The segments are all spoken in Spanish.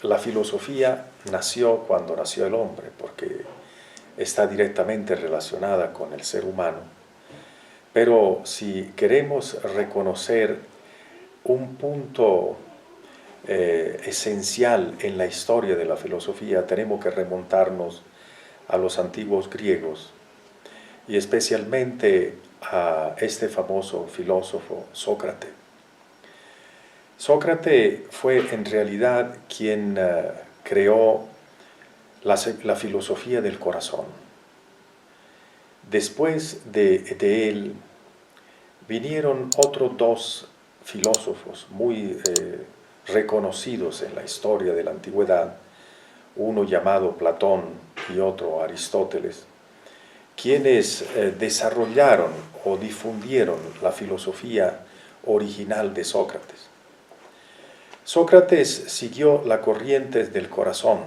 la filosofía nació cuando nació el hombre, porque está directamente relacionada con el ser humano. Pero si queremos reconocer un punto esencial en la historia de la filosofía, tenemos que remontarnos a los antiguos griegos y especialmente a este famoso filósofo Sócrates. Sócrates fue en realidad quien creó la filosofía del corazón. Después de él vinieron otros dos filósofos muy reconocidos en la historia de la antigüedad, uno llamado Platón y otro Aristóteles, quienes desarrollaron o difundieron la filosofía original de Sócrates. Sócrates siguió la corriente del corazón,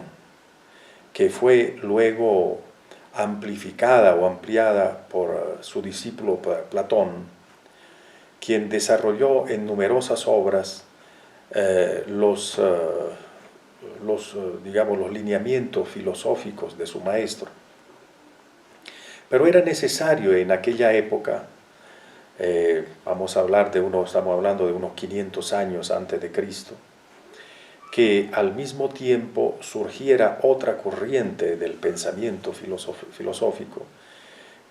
que fue luego amplificada o ampliada por su discípulo Platón, quien desarrolló en numerosas obras los lineamientos filosóficos de su maestro. Pero era necesario en aquella época, estamos hablando de unos 500 años antes de Cristo, que al mismo tiempo surgiera otra corriente del pensamiento filosófico,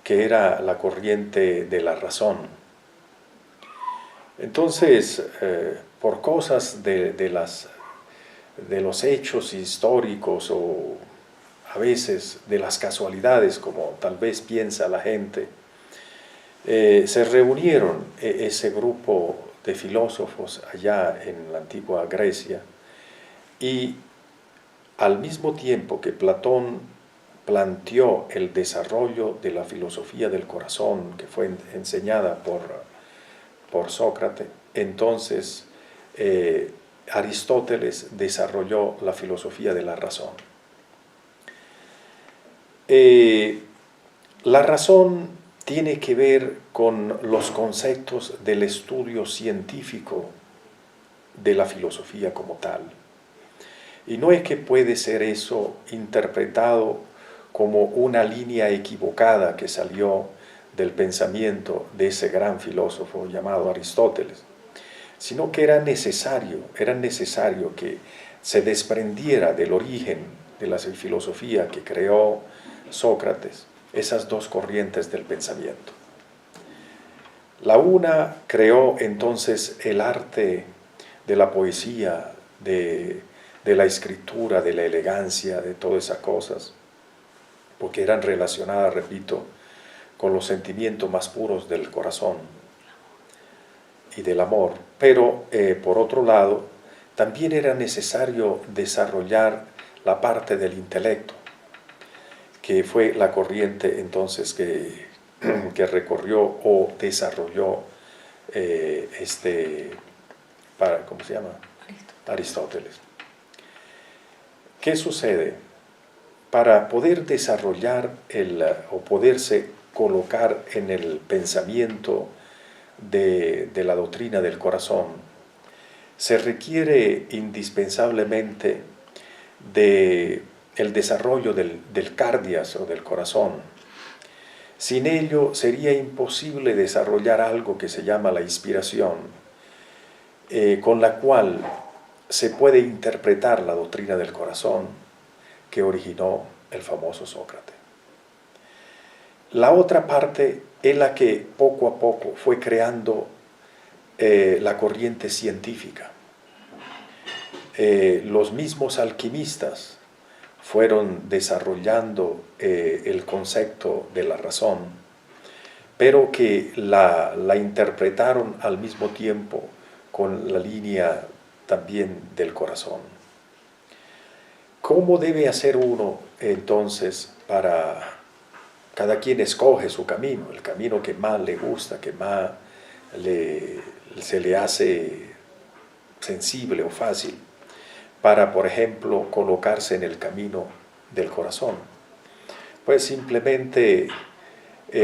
que era la corriente de la razón. Entonces, por cosas de los hechos históricos o a veces de las casualidades, como tal vez piensa la gente, se reunieron ese grupo de filósofos allá en la antigua Grecia, y al mismo tiempo que Platón planteó el desarrollo de la filosofía del corazón, que fue enseñada por Sócrates, entonces Aristóteles desarrolló la filosofía de la razón. La razón tiene que ver con los conceptos del estudio científico de la filosofía como tal. Y no es que puede ser eso interpretado como una línea equivocada que salió del pensamiento de ese gran filósofo llamado Aristóteles, sino que era necesario que se desprendiera del origen de la filosofía que creó Sócrates, esas dos corrientes del pensamiento. La una creó entonces el arte de la poesía, de la escritura, de la elegancia, de todas esas cosas, porque eran relacionadas, repito, con los sentimientos más puros del corazón y del amor. Pero, por otro lado, también era necesario desarrollar la parte del intelecto, que fue la corriente entonces que recorrió o desarrolló ¿cómo se llama? Aristóteles. ¿Qué sucede? Para poder desarrollar o poderse colocar en el pensamiento de la doctrina del corazón, se requiere indispensablemente el desarrollo del cardias o del corazón. Sin ello sería imposible desarrollar algo que se llama la inspiración, con la cual se puede interpretar la doctrina del corazón que originó el famoso Sócrates. La otra parte es la que poco a poco fue creando la corriente científica. Los mismos alquimistas fueron desarrollando el concepto de la razón, pero que la interpretaron al mismo tiempo con la línea también del corazón. ¿Cómo debe hacer uno entonces para... Cada quien escoge su camino, el camino que más le gusta, que más se le hace sensible o fácil, para, por ejemplo, colocarse en el camino del corazón? Pues simplemente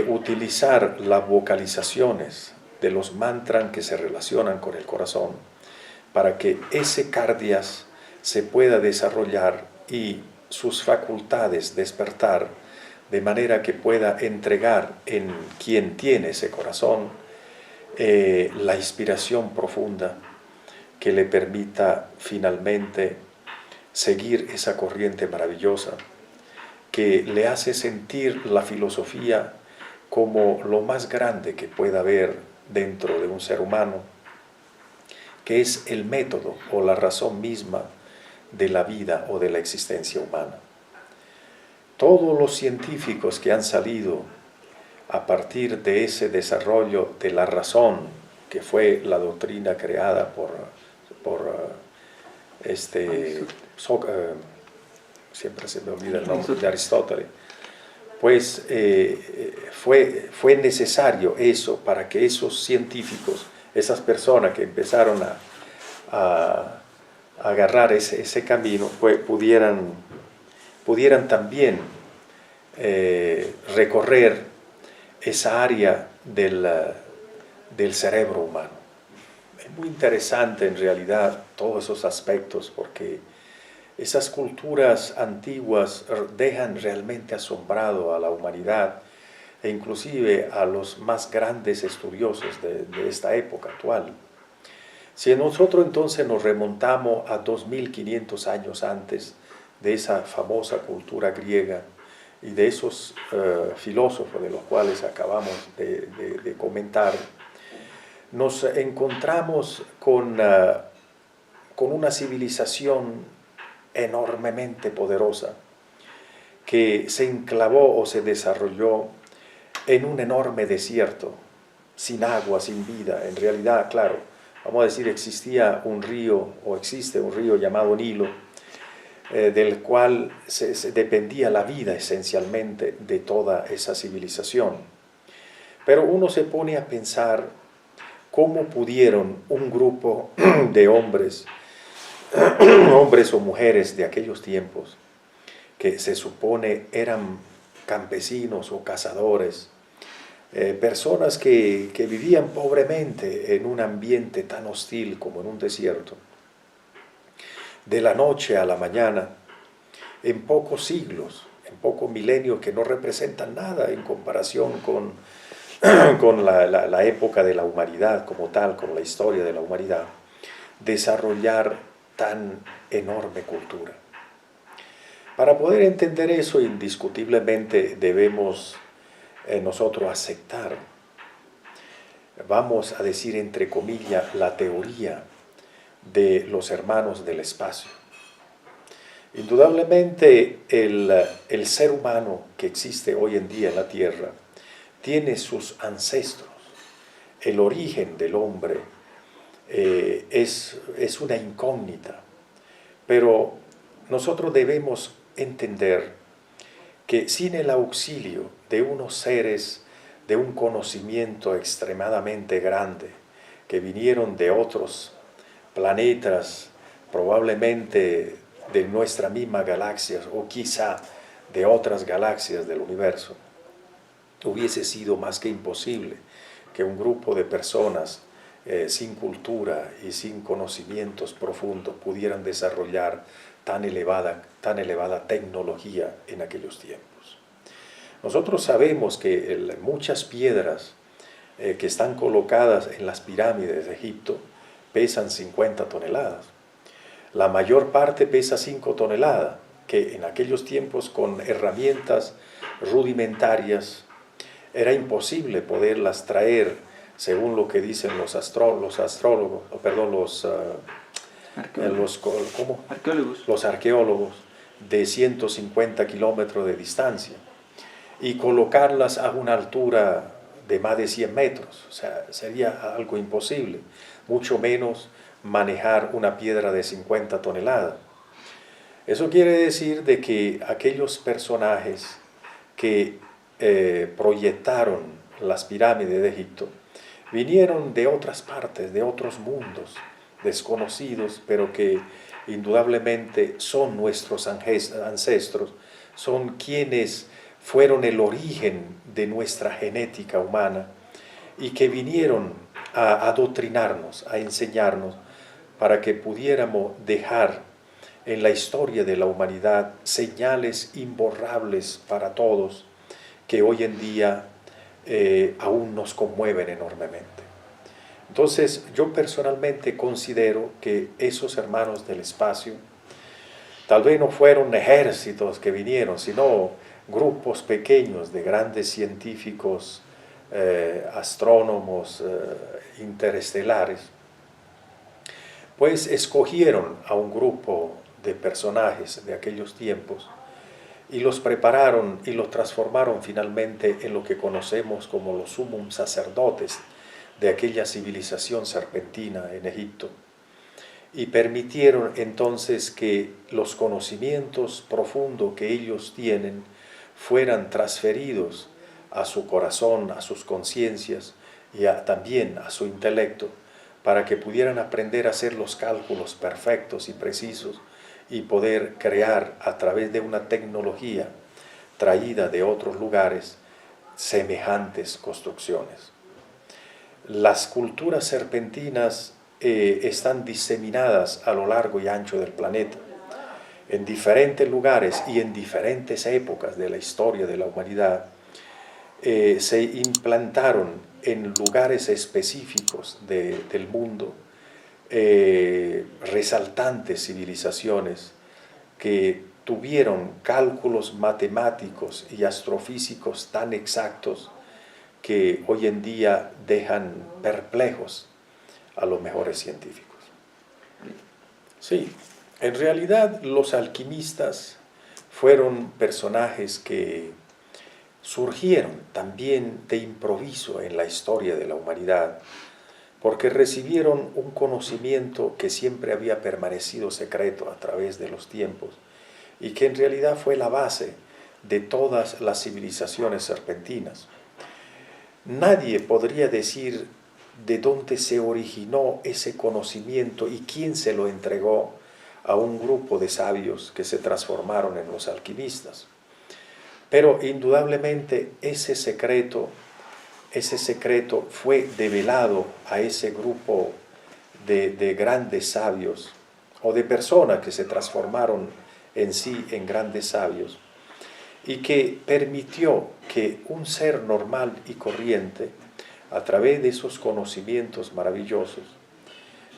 utilizar las vocalizaciones de los mantras que se relacionan con el corazón, para que ese cardias se pueda desarrollar y sus facultades despertar, de manera que pueda entregar en quien tiene ese corazón la inspiración profunda que le permita finalmente seguir esa corriente maravillosa que le hace sentir la filosofía como lo más grande que pueda haber dentro de un ser humano, que es el método o la razón misma de la vida o de la existencia humana. Todos los científicos que han salido a partir de ese desarrollo de la razón, que fue la doctrina creada por siempre se me olvida el nombre, de Aristóteles, pues fue necesario eso para que esos científicos, esas personas que empezaron a agarrar ese camino, pues pudieran también recorrer esa área del cerebro humano. Es muy interesante en realidad todos esos aspectos, porque esas culturas antiguas dejan realmente asombrado a la humanidad e inclusive a los más grandes estudiosos de esta época actual. Si nosotros entonces nos remontamos a 2500 años antes de esa famosa cultura griega y de esos filósofos de los cuales acabamos de comentar, nos encontramos con una civilización enormemente poderosa que se enclavó o se desarrolló en un enorme desierto, sin agua, sin vida. En realidad, claro, vamos a decir, existía un río, o existe un río llamado Nilo, del cual se dependía la vida esencialmente de toda esa civilización. Pero uno se pone a pensar cómo pudieron un grupo de hombres o mujeres de aquellos tiempos, que se supone eran campesinos o cazadores, personas que vivían pobremente en un ambiente tan hostil como en un desierto, de la noche a la mañana, en pocos siglos, en pocos milenios que no representan nada en comparación con la época de la humanidad como tal, con la historia de la humanidad, desarrollar tan enorme cultura. Para poder entender eso, indiscutiblemente debemos nosotros aceptar, vamos a decir entre comillas, la teoría de los hermanos del espacio. Indudablemente el ser humano que existe hoy en día en la Tierra tiene sus ancestros. El origen del hombre es una incógnita, pero nosotros debemos entender que sin el auxilio de unos seres de un conocimiento extremadamente grande, que vinieron de otros planetas, probablemente de nuestra misma galaxia o quizá de otras galaxias del universo, hubiese sido más que imposible que un grupo de personas sin cultura y sin conocimientos profundos pudieran desarrollar tan elevada tecnología en aquellos tiempos. Nosotros sabemos que muchas piedras que están colocadas en las pirámides de Egipto pesan 50 toneladas. La mayor parte pesa 5 toneladas, que en aquellos tiempos con herramientas rudimentarias era imposible poderlas traer, según lo que dicen los arqueólogos, de 150 kilómetros de distancia, y colocarlas a una altura de más de 100 metros. O sea, sería algo imposible, mucho menos manejar una piedra de 50 toneladas. Eso quiere decir de que aquellos personajes que proyectaron las pirámides de Egipto vinieron de otras partes, de otros mundos desconocidos, pero que indudablemente son nuestros ancestros, son quienes fueron el origen de nuestra genética humana y que vinieron a adoctrinarnos, a enseñarnos, para que pudiéramos dejar en la historia de la humanidad, señales imborrables para todos que hoy en día aún nos conmueven enormemente. Entonces, yo personalmente considero que esos hermanos del espacio tal vez no fueron ejércitos que vinieron, sino grupos pequeños de grandes científicos, astrónomos interestelares, pues escogieron a un grupo de personajes de aquellos tiempos y los prepararon y los transformaron finalmente en lo que conocemos como los sumum sacerdotes de aquella civilización serpentina en Egipto, y permitieron entonces que los conocimientos profundos que ellos tienen fueran transferidos a su corazón, a sus conciencias y también a su intelecto, para que pudieran aprender a hacer los cálculos perfectos y precisos y poder crear a través de una tecnología traída de otros lugares semejantes construcciones. Las culturas serpentinas están diseminadas a lo largo y ancho del planeta, en diferentes lugares y en diferentes épocas de la historia de la humanidad. Se implantaron en lugares específicos del mundo resaltantes civilizaciones que tuvieron cálculos matemáticos y astrofísicos tan exactos que hoy en día dejan perplejos a los mejores científicos. Sí, en realidad los alquimistas fueron personajes que surgieron también de improviso en la historia de la humanidad, porque recibieron un conocimiento que siempre había permanecido secreto a través de los tiempos y que en realidad fue la base de todas las civilizaciones serpentinas. Nadie podría decir de dónde se originó ese conocimiento y quién se lo entregó a un grupo de sabios que se transformaron en los alquimistas. Pero indudablemente ese secreto fue develado a ese grupo de grandes sabios o de personas que se transformaron en sí en grandes sabios, y que permitió que un ser normal y corriente, a través de esos conocimientos maravillosos,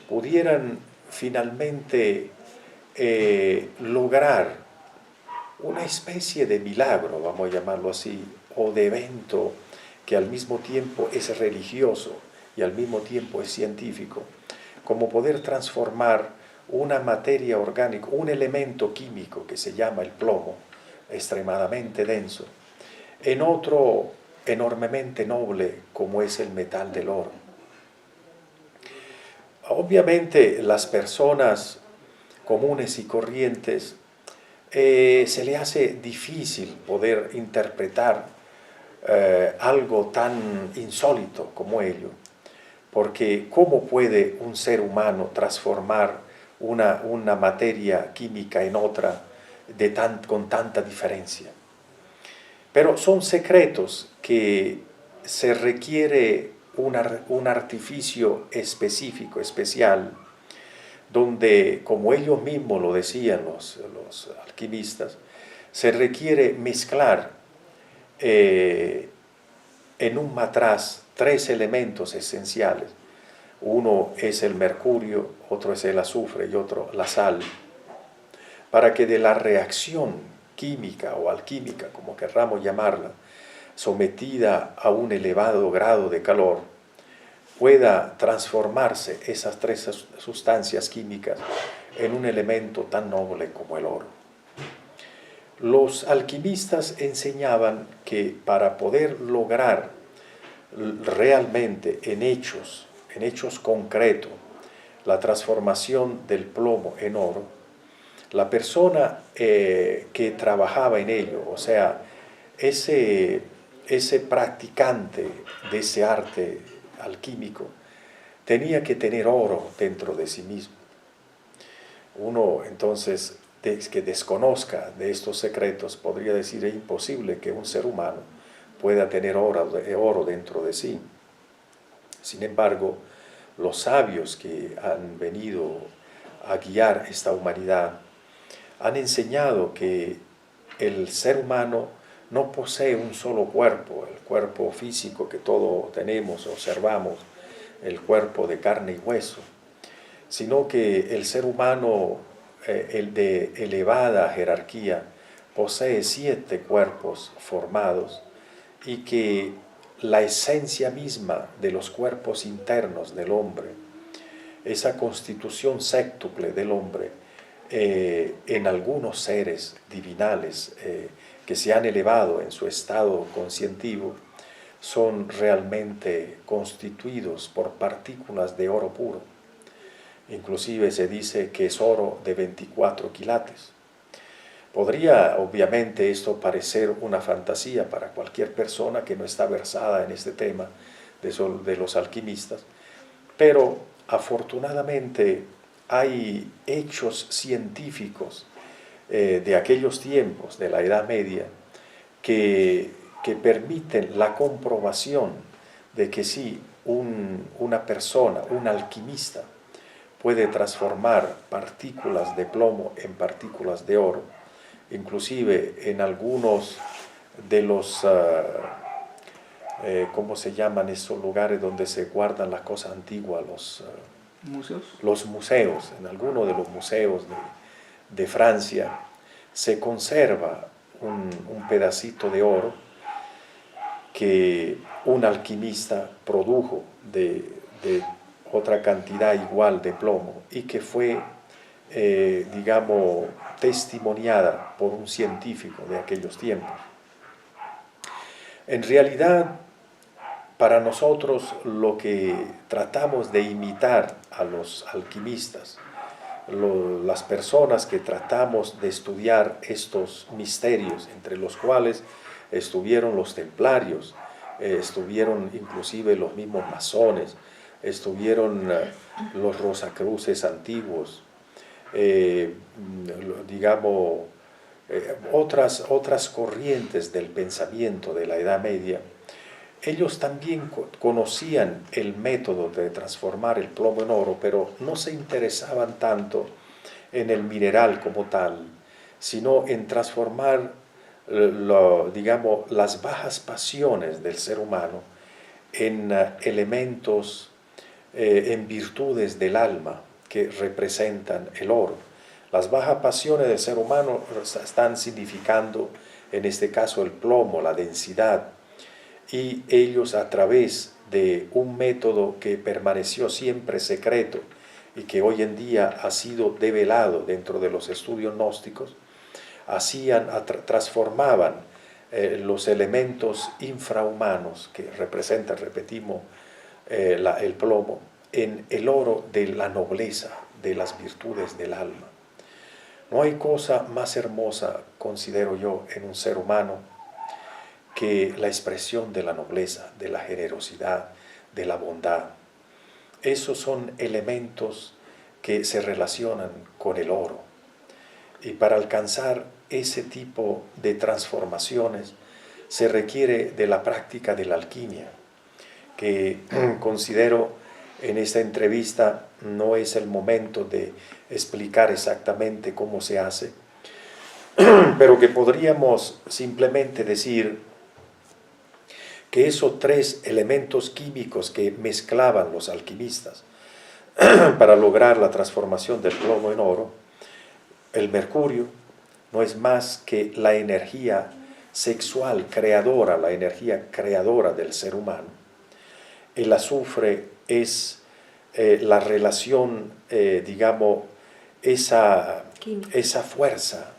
pudieran finalmente lograr una especie de milagro, vamos a llamarlo así, o de evento que al mismo tiempo es religioso y al mismo tiempo es científico, como poder transformar una materia orgánica, un elemento químico que se llama el plomo, extremadamente denso, en otro enormemente noble como es el metal del oro. Obviamente las personas comunes y corrientes se le hace difícil poder interpretar algo tan insólito como ello, porque ¿cómo puede un ser humano transformar una materia química en otra con tanta diferencia? Pero son secretos que se requiere un artificio específico, especial, donde, como ellos mismos lo decían los alquimistas, se requiere mezclar en un matraz 3 elementos esenciales. Uno es el mercurio, otro es el azufre y otro la sal, para que de la reacción química o alquímica, como querramos llamarla, sometida a un elevado grado de calor, pueda transformarse esas 3 sustancias químicas en un elemento tan noble como el oro. Los alquimistas enseñaban que para poder lograr realmente en hechos concretos, la transformación del plomo en oro, la persona que trabajaba en ello, o sea, ese practicante de ese arte alquímico, tenía que tener oro dentro de sí mismo. Uno entonces que desconozca de estos secretos podría decir: es imposible que un ser humano pueda tener oro dentro de sí. Sin embargo, los sabios que han venido a guiar esta humanidad han enseñado que el ser humano no posee un solo cuerpo, el cuerpo físico que todos tenemos, observamos, el cuerpo de carne y hueso, sino que el ser humano, el de elevada jerarquía, posee 7 cuerpos formados y que la esencia misma de los cuerpos internos del hombre, esa constitución séctuple del hombre, en algunos seres divinales que se han elevado en su estado conscientivo, son realmente constituidos por partículas de oro puro. Inclusive se dice que es oro de 24 quilates. Podría, obviamente, esto parecer una fantasía para cualquier persona que no está versada en este tema de los alquimistas, pero afortunadamente hay hechos científicos de aquellos tiempos, de la Edad Media, que permiten la comprobación de que sí, una persona, un alquimista, puede transformar partículas de plomo en partículas de oro. Inclusive en algunos de los, ¿cómo se llaman esos lugares donde se guardan las cosas antiguas? ¿Museos? Los museos. En algunos de los museos de Francia se conserva un pedacito de oro que un alquimista produjo de otra cantidad igual de plomo y que fue, digamos, testimoniada por un científico de aquellos tiempos. En realidad, para nosotros lo que tratamos de imitar a los alquimistas, las personas que tratamos de estudiar estos misterios, entre los cuales estuvieron los templarios, estuvieron inclusive los mismos masones, estuvieron los rosacruces antiguos, digamos, otras corrientes del pensamiento de la Edad Media. Ellos también conocían el método de transformar el plomo en oro, pero no se interesaban tanto en el mineral como tal, sino en transformar, digamos, las bajas pasiones del ser humano en elementos, en virtudes del alma que representan el oro. Las bajas pasiones del ser humano están significando, en este caso, el plomo, la densidad, y ellos, a través de un método que permaneció siempre secreto y que hoy en día ha sido develado dentro de los estudios gnósticos, transformaban los elementos infrahumanos que representan, repetimos, el plomo, en el oro de la nobleza, de las virtudes del alma. No hay cosa más hermosa, considero yo, en un ser humano que la expresión de la nobleza, de la generosidad, de la bondad. Esos son elementos que se relacionan con el oro. Y para alcanzar ese tipo de transformaciones se requiere de la práctica de la alquimia, que considero en esta entrevista no es el momento de explicar exactamente cómo se hace, pero que podríamos simplemente decir que esos 3 elementos químicos que mezclaban los alquimistas para lograr la transformación del plomo en oro, el mercurio no es más que la energía sexual creadora, la energía creadora del ser humano. El azufre es la relación, digamos, esa fuerza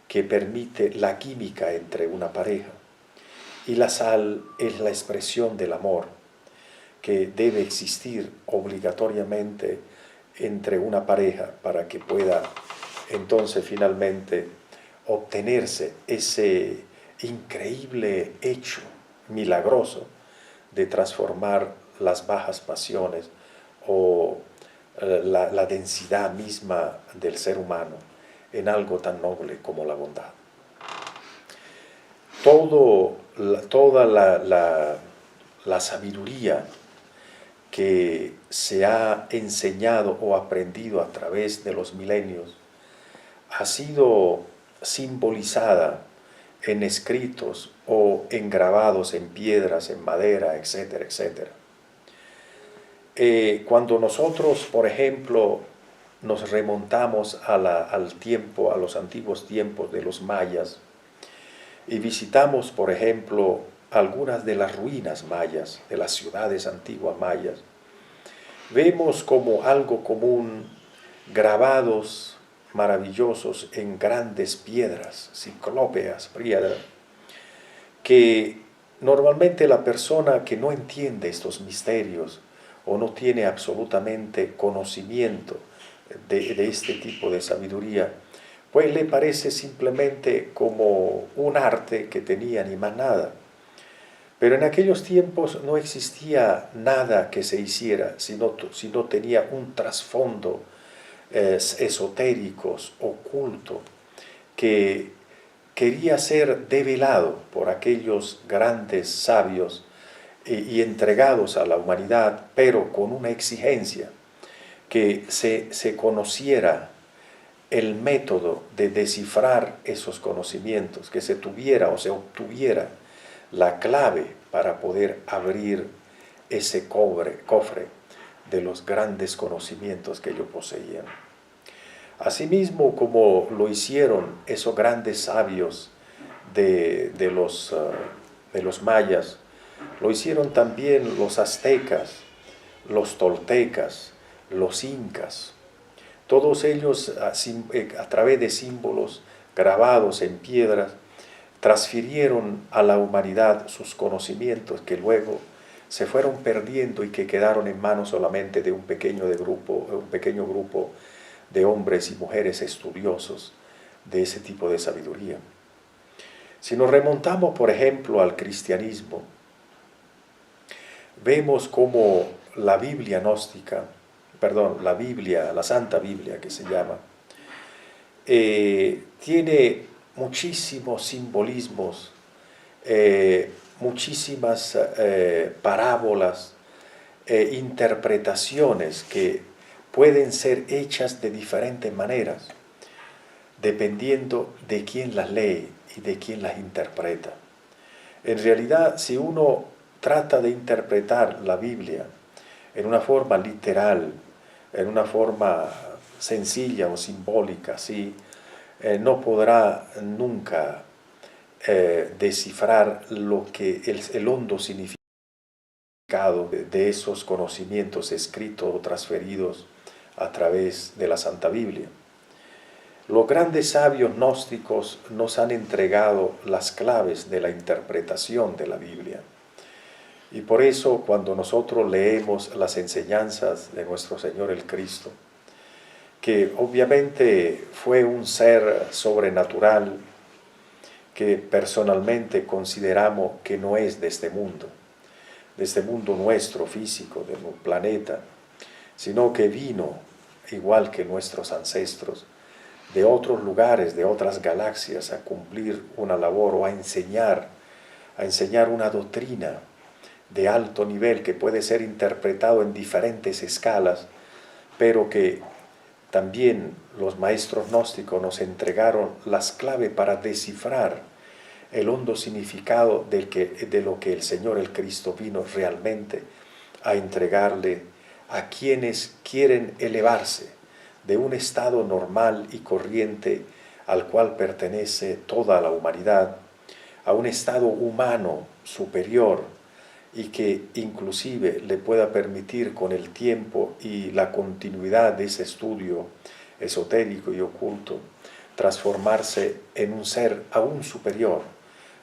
que permite la química entre una pareja. Y la sal es la expresión del amor que debe existir obligatoriamente entre una pareja para que pueda entonces finalmente obtenerse ese increíble hecho milagroso de transformar las bajas pasiones o la densidad misma del ser humano en algo tan noble como la bondad. Toda la sabiduría que se ha enseñado o aprendido a través de los milenios ha sido simbolizada en escritos o en grabados en piedras, en madera, etcétera, etcétera. Cuando nosotros, por ejemplo, nos remontamos a los antiguos tiempos de los mayas y visitamos, por ejemplo, algunas de las ruinas mayas, de las ciudades antiguas mayas, vemos como algo común grabados maravillosos en grandes piedras, ciclópeas, piedras, que normalmente la persona que no entiende estos misterios o no tiene absolutamente conocimiento de este tipo de sabiduría, pues le parece simplemente como un arte que tenían y más nada. Pero en aquellos tiempos no existía nada que se hiciera si no tenía un trasfondo esotéricos, oculto, que quería ser develado por aquellos grandes sabios y entregados a la humanidad, pero con una exigencia, que se conociera el método de descifrar esos conocimientos, que se tuviera o se obtuviera la clave para poder abrir ese cofre de los grandes conocimientos que ellos poseían. Asimismo, como lo hicieron esos grandes sabios de los mayas, lo hicieron también los aztecas, los toltecas, los incas. Todos ellos, a través de símbolos grabados en piedras, transfirieron a la humanidad sus conocimientos que luego se fueron perdiendo y que quedaron en manos solamente de un pequeño grupo de hombres y mujeres estudiosos de ese tipo de sabiduría. Si nos remontamos, por ejemplo, al cristianismo, vemos cómo la Biblia gnóstica, la Santa Biblia que se llama, tiene muchísimos simbolismos, muchísimas parábolas, interpretaciones que pueden ser hechas de diferentes maneras, dependiendo de quién las lee y de quién las interpreta. En realidad, si uno trata de interpretar la Biblia en una forma literal, en una forma sencilla o simbólica, ¿sí? No podrá nunca descifrar lo que el hondo significado de esos conocimientos escritos o transferidos a través de la Santa Biblia. Los grandes sabios gnósticos nos han entregado las claves de la interpretación de la Biblia. Y por eso cuando nosotros leemos las enseñanzas de nuestro Señor el Cristo, que obviamente fue un ser sobrenatural que personalmente consideramos que no es de este mundo nuestro físico, del planeta, sino que vino, igual que nuestros ancestros, de otros lugares, de otras galaxias, a cumplir una labor o a enseñar una doctrina de alto nivel que puede ser interpretado en diferentes escalas, pero que también los maestros gnósticos nos entregaron las claves para descifrar el hondo significado de lo que el Señor el Cristo vino realmente a entregarle a quienes quieren elevarse de un estado normal y corriente al cual pertenece toda la humanidad, a un estado humano superior y que inclusive le pueda permitir con el tiempo y la continuidad de ese estudio esotérico y oculto transformarse en un ser aún superior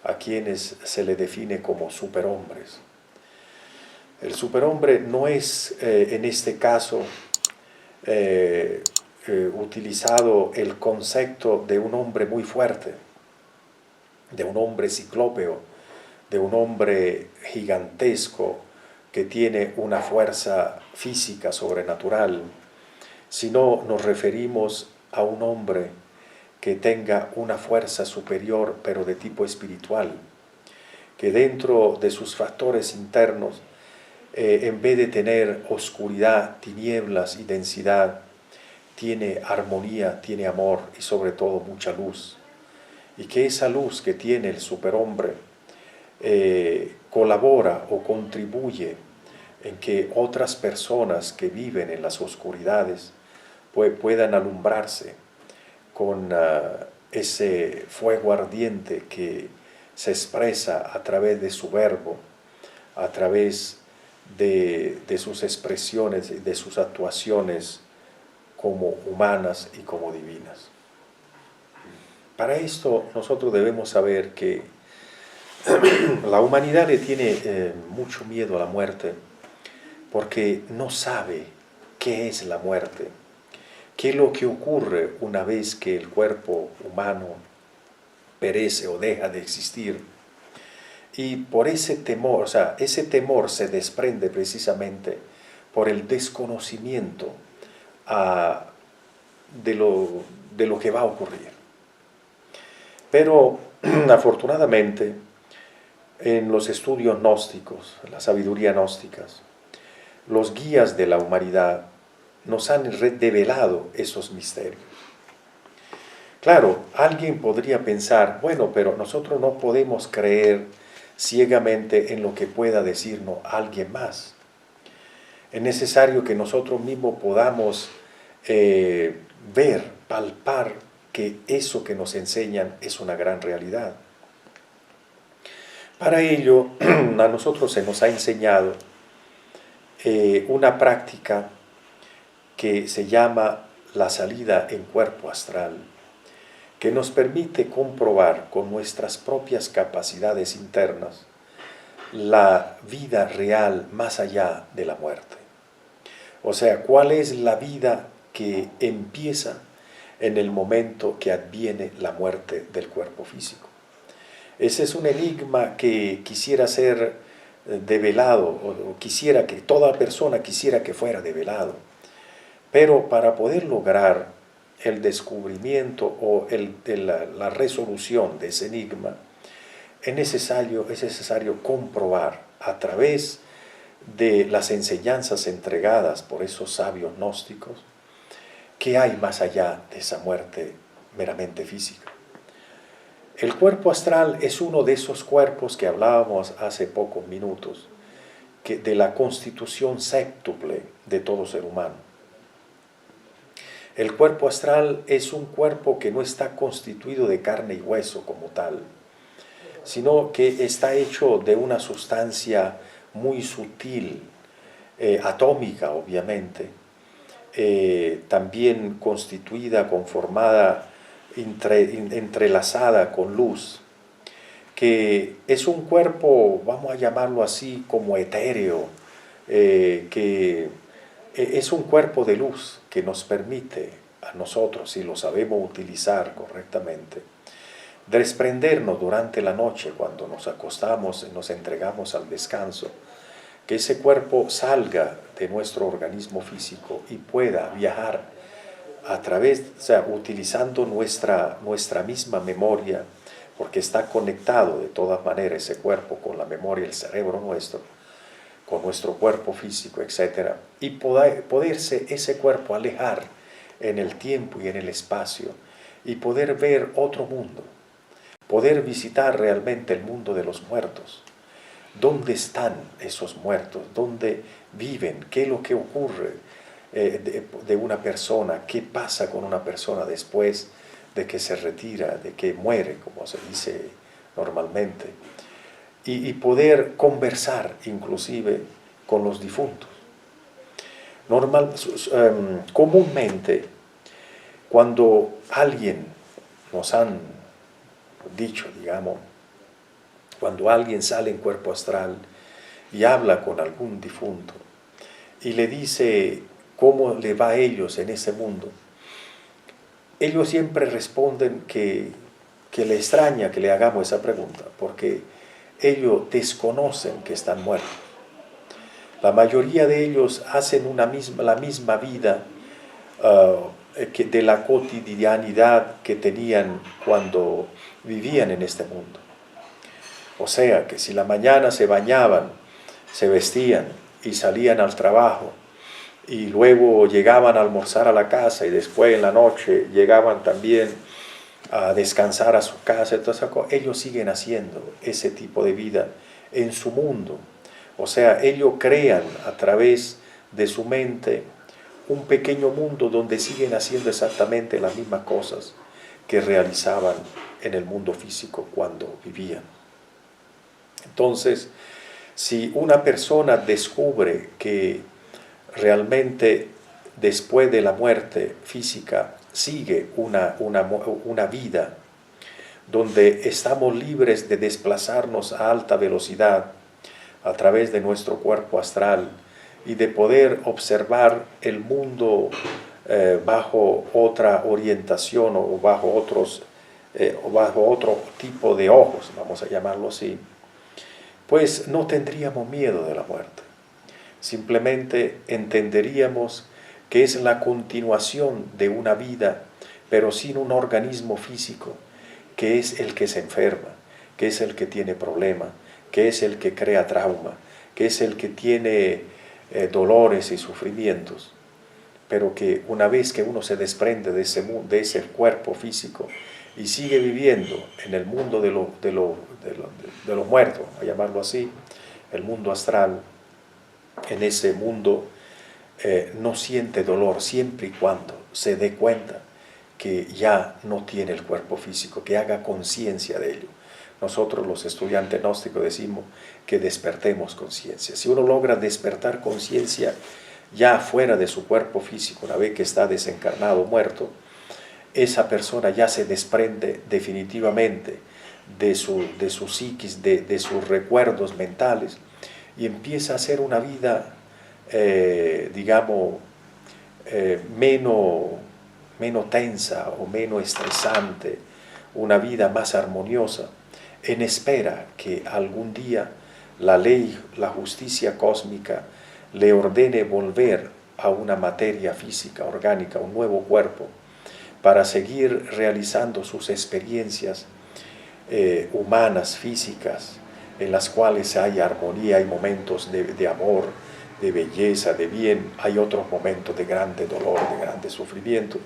a quienes se le define como superhombres. El superhombre no es en este caso utilizado el concepto de un hombre muy fuerte, de un hombre ciclópeo, de un hombre gigantesco que tiene una fuerza física sobrenatural, sino nos referimos a un hombre que tenga una fuerza superior pero de tipo espiritual, que dentro de sus factores internos, en vez de tener oscuridad, tinieblas y densidad, tiene armonía, tiene amor y sobre todo mucha luz. Y que esa luz que tiene el superhombre colabora o contribuye en que otras personas que viven en las oscuridades puedan alumbrarse con ese fuego ardiente que se expresa a través de su verbo, a través de sus expresiones, de sus actuaciones como humanas y como divinas. Para esto nosotros debemos saber que la humanidad le tiene mucho miedo a la muerte porque no sabe qué es la muerte, qué es lo que ocurre una vez que el cuerpo humano perece o deja de existir. Y por ese temor, o sea, ese temor se desprende precisamente por el desconocimiento de lo que va a ocurrir. Pero afortunadamente en los estudios gnósticos, en la sabiduría gnósticas, los guías de la humanidad nos han develado esos misterios. Claro, alguien podría pensar, bueno, pero nosotros no podemos creer ciegamente en lo que pueda decirnos alguien más. Es necesario que nosotros mismos podamos ver, palpar que eso que nos enseñan es una gran realidad. Para ello, a nosotros se nos ha enseñado una práctica que se llama la salida en cuerpo astral, que nos permite comprobar con nuestras propias capacidades internas la vida real más allá de la muerte. O sea, ¿cuál es la vida que empieza en el momento que adviene la muerte del cuerpo físico? Ese es un enigma que quisiera ser develado, o quisiera que toda persona quisiera que fuera develado. Pero para poder lograr el descubrimiento o la resolución de ese enigma, es necesario comprobar a través de las enseñanzas entregadas por esos sabios gnósticos qué hay más allá de esa muerte meramente física. El cuerpo astral es uno de esos cuerpos que hablábamos hace pocos minutos, de la constitución séptuple de todo ser humano. El cuerpo astral es un cuerpo que no está constituido de carne y hueso como tal, sino que está hecho de una sustancia muy sutil, atómica obviamente, también constituida, conformada, entrelazada con luz, que es un cuerpo, vamos a llamarlo así, como etéreo, que es un cuerpo de luz que nos permite a nosotros, si lo sabemos utilizar correctamente, desprendernos durante la noche cuando nos acostamos y nos entregamos al descanso, que ese cuerpo salga de nuestro organismo físico y pueda viajar a través, o sea, utilizando nuestra misma memoria, porque está conectado de todas maneras ese cuerpo con la memoria, el cerebro nuestro, con nuestro cuerpo físico, etc. Y poderse ese cuerpo alejar en el tiempo y en el espacio y poder ver otro mundo, poder visitar realmente el mundo de los muertos. ¿Dónde están esos muertos? ¿Dónde viven? ¿Qué es lo que ocurre de una persona? ¿Qué pasa con una persona después de que se retira, de que muere, como se dice normalmente? Y poder conversar inclusive con los difuntos. Comúnmente, cuando alguien, nos han dicho, digamos, cuando alguien sale en cuerpo astral y habla con algún difunto y le dice cómo le va a ellos en ese mundo, ellos siempre responden que le extraña que le hagamos esa pregunta, porque ellos desconocen que están muertos. La mayoría de ellos hacen la misma vida de la cotidianidad que tenían cuando vivían en este mundo. O sea, que si la mañana se bañaban, se vestían y salían al trabajo, y luego llegaban a almorzar a la casa y después en la noche llegaban también a descansar a su casa. Entonces, ellos siguen haciendo ese tipo de vida en su mundo. O sea, ellos crean a través de su mente un pequeño mundo donde siguen haciendo exactamente las mismas cosas que realizaban en el mundo físico cuando vivían. Entonces, si una persona descubre que realmente después de la muerte física sigue una vida donde estamos libres de desplazarnos a alta velocidad a través de nuestro cuerpo astral y de poder observar el mundo bajo otra orientación o bajo otro tipo de ojos, vamos a llamarlo así, pues no tendríamos miedo de la muerte. Simplemente entenderíamos que es la continuación de una vida, pero sin un organismo físico, que es el que se enferma, que es el que tiene problema, que es el que crea trauma, que es el que tiene dolores y sufrimientos, pero que una vez que uno se desprende de ese cuerpo físico y sigue viviendo en el mundo de los muertos, a llamarlo así, el mundo astral, en ese mundo no siente dolor siempre y cuando se dé cuenta que ya no tiene el cuerpo físico, que haga conciencia de ello. Nosotros los estudiantes gnósticos decimos que despertemos conciencia. Si uno logra despertar conciencia ya fuera de su cuerpo físico, una vez que está desencarnado, muerto, esa persona ya se desprende definitivamente de su psiquis, de sus recuerdos mentales, y empieza a hacer una vida, digamos, menos tensa o menos estresante, una vida más armoniosa, en espera que algún día la ley, la justicia cósmica, le ordene volver a una materia física, orgánica, un nuevo cuerpo, para seguir realizando sus experiencias humanas, físicas, en las cuales hay armonía, hay momentos de amor, de belleza, de bien, hay otros momentos de grande dolor, de grande sufrimiento,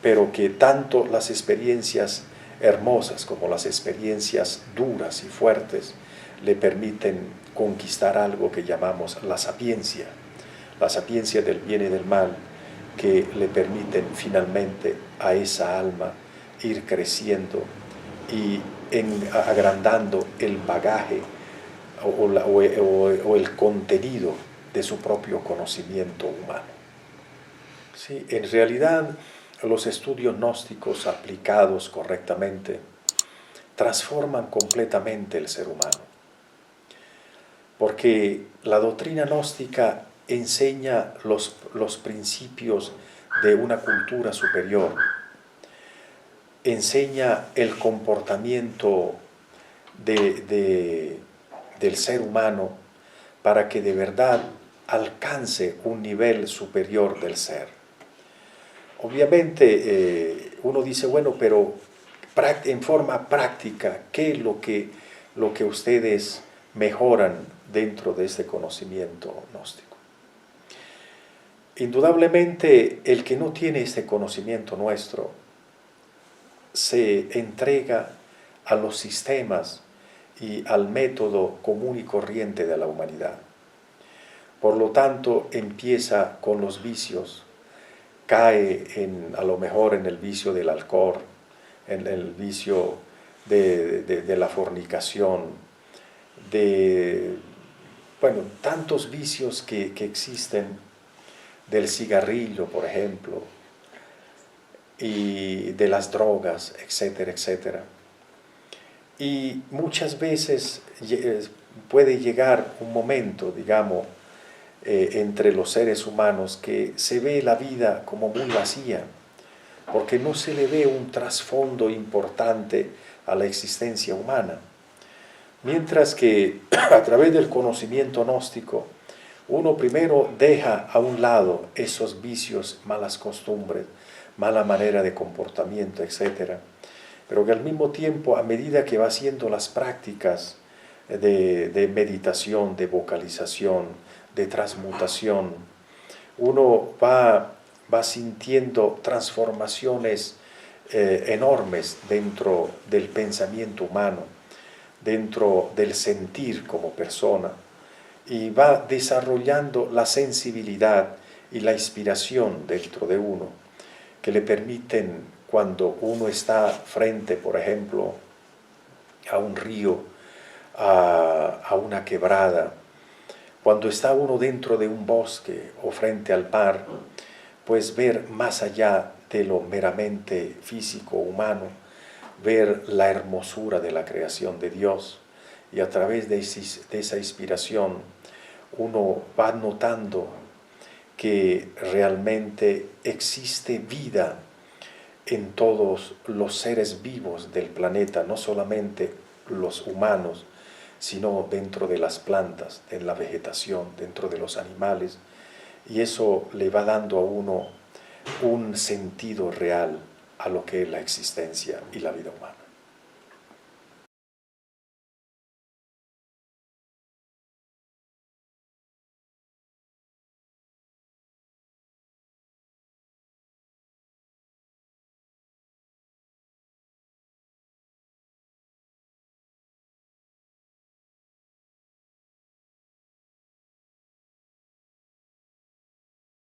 pero que tanto las experiencias hermosas como las experiencias duras y fuertes le permiten conquistar algo que llamamos la sapiencia del bien y del mal, que le permiten finalmente a esa alma ir creciendo y agrandando el bagaje o el contenido de su propio conocimiento humano. Sí, en realidad, los estudios gnósticos aplicados correctamente transforman completamente el ser humano, porque la doctrina gnóstica enseña los principios de una cultura superior, enseña el comportamiento del ser humano para que de verdad alcance un nivel superior del ser. Obviamente uno dice, bueno, pero en forma práctica, ¿qué es lo que ustedes mejoran dentro de este conocimiento gnóstico? Indudablemente, el que no tiene este conocimiento nuestro se entrega a los sistemas y al método común y corriente de la humanidad. Por lo tanto, empieza con los vicios, cae a lo mejor en el vicio del alcohol, en el vicio de la fornicación, bueno, tantos vicios que existen, del cigarrillo, por ejemplo, y de las drogas, etcétera, etcétera. Y muchas veces puede llegar un momento, digamos, entre los seres humanos que se ve la vida como muy vacía, porque no se le ve un trasfondo importante a la existencia humana. Mientras que a través del conocimiento gnóstico, uno primero deja a un lado esos vicios, malas costumbres, mala manera de comportamiento, etc. Pero que al mismo tiempo, a medida que va haciendo las prácticas de meditación, de vocalización, de transmutación, uno va sintiendo transformaciones enormes dentro del pensamiento humano, dentro del sentir como persona, y va desarrollando la sensibilidad y la inspiración dentro de uno, que le permiten, cuando uno está frente, por ejemplo, a un río, a una quebrada, cuando está uno dentro de un bosque o frente al mar, pues ver más allá de lo meramente físico, humano, ver la hermosura de la creación de Dios, y a través de esa inspiración uno va notando que realmente existe vida en todos los seres vivos del planeta, no solamente los humanos, sino dentro de las plantas, en la vegetación, dentro de los animales, y eso le va dando a uno un sentido real a lo que es la existencia y la vida humana.